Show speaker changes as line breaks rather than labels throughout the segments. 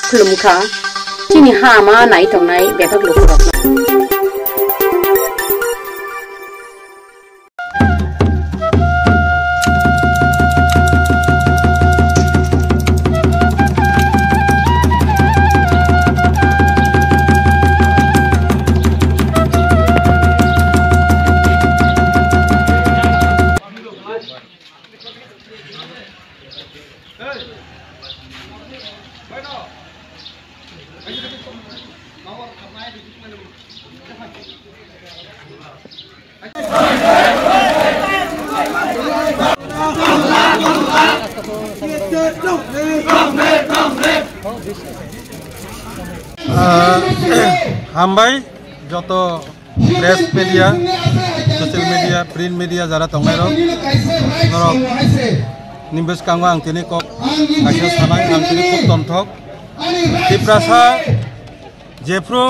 खुलुमखा चिनि हामा नाय तंनाय बेफाक लुखुरक
हामबाय जत press media social media print media जरा तंगनाय रक निबस कांगो आं तिनि कक आइसो सानाय आं तिनि खूब तन्थक तिप्रासा जेफ्रु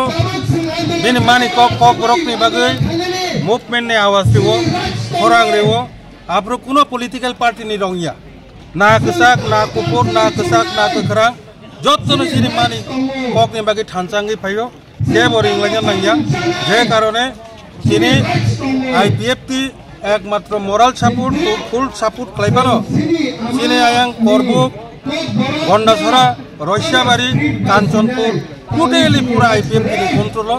बिनि मानि कक रक नि बागै मुभमेंट नि आवाज देवो खरांग रेवो आब्रु कुनो पॉलिटिकल पार्टी नि रंगिया ना कसाक ना कुपुर ना कसाक ना कखरा जत्तनो सिनि मानि कक नि बागै थानचांगै फायो जे बोरिंग लाइना नांगिया जे कारणे सिनि आईपीएफटी एकमात्र मोरल सपोर्ट फुल सपोर्ट खालायबानो सिनि आयां करबुक गंडासरा रशियाबारी कांचनपुर टोटली पूरा आईपीएफटी कंट्रोल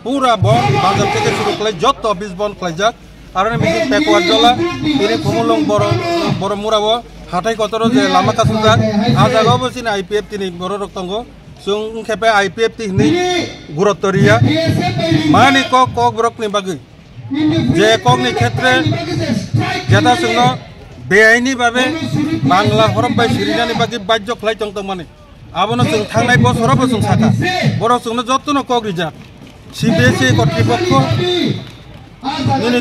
पूरा बन बांगल থেকে শুরু করে যত অফিস বন খাইজাক আর মিটিং পেকওয়ার্ড জলা তিনি কমলং বড় মুরাবো হাটাই কতর যে লামা কাসুজাক আজাগাবো সিনি आईपीएफटी नि বড় রক্তঙ্গ जों खेपे आईपीएफटी नि गुरुत्वरिया मानि कक ब्रकनि बागै जे ककनि क्षेत्रे जेदा जोंनो बेआइनि बाबे बांला हरबाय सिरिनानि बागै बाध्य खालाय तंतं माने आबोनो जों थांनाय बोसोरावबो जों साका बर' जोंनो जत्तनो कक रिजार्भ सीबीएसई কর্তৃপক্ষ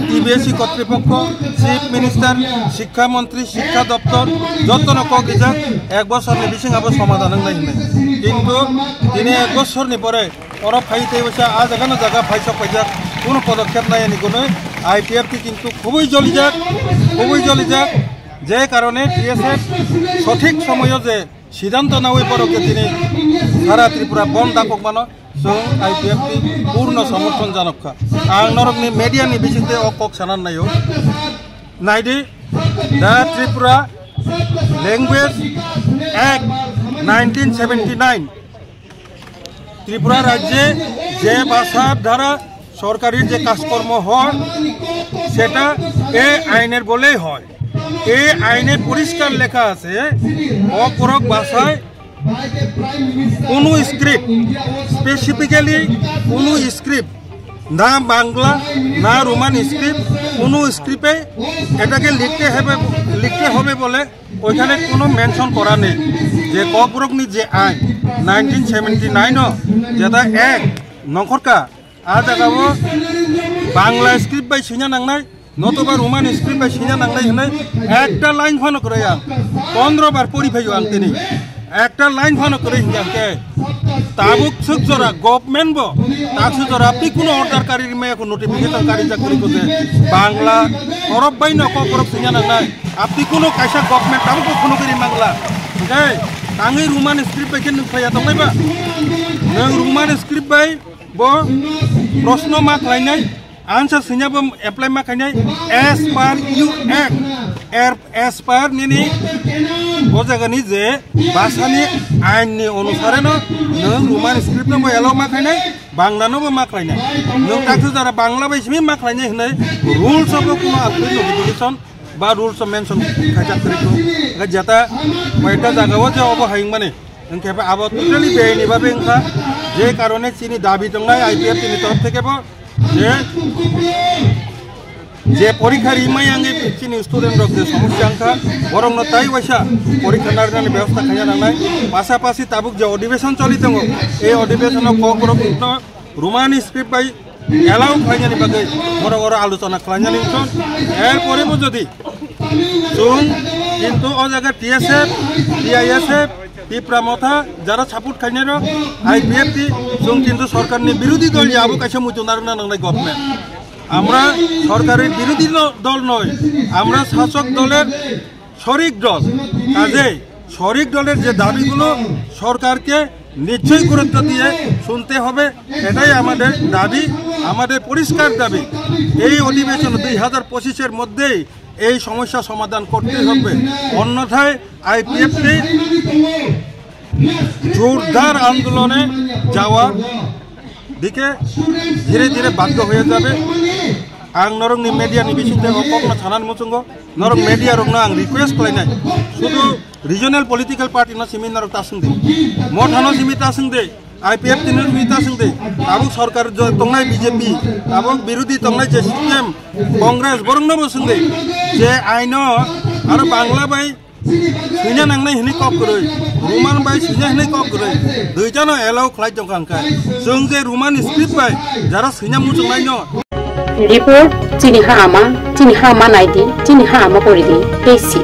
টিবিএসই কর্তৃপক্ষ চিফ মিনিস্টার শিক্ষামন্ত্রী শিক্ষা দপ্তর যতনো কক রিজার্ভ এক বছরনি বিসিং আবো সমাধান নাই কিন্তু তিনি এক বছরনি পরে অরব ফাইতে বসে আজ এখানে জায়গা ফাইসক পাইজাক কোনো পদক্ষেপ নাই এনি কোনো আইপিএফটি কিন্তু খুবই জ্বলি যাক যে কারণে টিএসএফ সঠিক সময়ে যে সিদ্ধান্ত নেওয়াই পরকে তিনি সারা ত্রিপুরা বন্ধ ডাকক মানো जों आईपीएफटी पूर्ण समर्थन जानका आं नरकनि मीडियानि बिसिंते अकक सानान नायो नायदि दा त्रिपुरा लैंग्वेज एक्ट 1979 त्रिपुरा राज्ये जे भाषार द्वारा सरकारी जे काजकर्म হয় সেটা এই আইনের বলেই হয় এই আইনে পরিষ্কার লেখা আছে অপরক ভাষায় কোনো স্ক্রিপ্ট স্পেসিফিক্যালি কোনো স্ক্রিপ্ট না বাংলা না রোমান স্ক্রিপ্ট কোনো স্ক্রিপ্টে এটাকে লিখতে হবে বলে ওইখানে কোনো মেনশন করা নেই যে ককব্রকনি যে আইন 1979 যেটা এক নখরকা আজ আগাবো বাংলা স্ক্রিপ্ট বাই সিনা নাংনাই নতুবা রোমান স্ক্রিপ্ট বাই সিনা নাংনাই হনে একটা লাইন ফানো করে আং 15 বার পড়ি ফাইও আং তিনি একটা লাইন ফানো করে হিংকে তাবুক সুজরা গভর্নমেন্ট বো তাক সুজরা আপনি কোন অর্ডারকারী মে কোন নোটিফিকেশন কারি চাকরি করে বাংলা অরব বাই ন ককরব সিনা নাই আপনি কোন কাইসা গভর্নমেন্ট তাবুক কোন করি বাংলা ওকে তাঙ্গি রোমান স্ক্রিপ্ট বাই কেন ফায়া তংলাইবা নং রোমান স্ক্রিপ্ট বাই বো প্রশ্ন মাক লাইনাই आंसर सिनाबो एप्लाई मा खायनाय एस पर यू एक्ट एस पर निनि ओ जागानि जे भाषानि आइननि अनुसारे न नों रोमान स्क्रिप्ट न एलाव मा खायनाय बांलानोबो मा खायनाय नों ताकसो जारा बांला बायसिमि मा खायनाय होननाय रुल्स अफ कोनो आखुनि नोटिफिकेशन बा रुल्स अफ मेंशन खायजा करिखौ जेता मैटा जागाव जे अबो हाइं माने ओंखेबा आबो टोटाली बेनि बाबे ओंखा जे कारणे सिनि दाबि दंनाय आईपीएफटी नि तरफ थेकेबो जे परीक्षार इमाय आंगे चिनि स्टूडेंट रक जे समस्या आंखा बरं न ताई वैसा परीक्षा नारनानि व्यवस्था खाया नांनाय पासापासि ताबुक जे अधिवेशन चलि दङ ए अधिवेशनाव ककब्रक रोमान स्क्रिप्ट बाय एलाउ खायनानि बागै बड़ आलोचना खालामनानै एरपरेबो जदि जों किन्तु अ जायगा टीएसएफ टीआईएसएफ टिप्रामथा যারা সাপোর্ট খাইনার আইপিএফটি जों কিন্তু সরকারের বিরোধী দল আবু কাছে মুচনারনা নাংনাই গভর্নমেন্ট আমরা সরকারের বিরোধী দল নয় আমরা শাসক দলের শরিক দল কাজে শরিক দলের যে দাবিগুলো সরকারকে নিশ্চয়ই গুরুত্ব দিয়ে শুনতে হবে। এটাই আমাদের দাবি, আমাদের পরিষ্কার দাবি। এই অধিবেশন 2025-এর মধ্যেই এই সমস্যা সমাধান করতে হবে, অন্যথায় আইপিএফটি জোরদার আন্দোলনে যাওয়ার দিকে ধীরে ধীরে বাধ্য হয়ে যাবে। आं नरंनि मेडियानि बिसिंथे हकना थानानै मुचुंगो नरं मेडिया रंनो आं रिक्वेस्ट खालायनाय शुधु रिजनल पलिटिकल पार्टी ना सेमिनार तासंदे मथानो सिमि तासंदे आईपीएफ तिनो सिमि तासंदे आबो सरकार तंगनाय बीजेपी आबो विरोधी तंगनाय जे सीएम कांग्रेस बरंनो बसंदे जे आइनो आरो बांला बाय सिना नांनाय हिनि कप गरै रुमान बाय सिना हिनि कप गरै दुइजानो एलाउ खालाय जंखांखा जों जे रुमान स्क्रिप्ट बाय जारा सिना मुचुंनाय न
रिपोर्ट चिनी हामा नाइदि चिनी हामा परिदि पेसि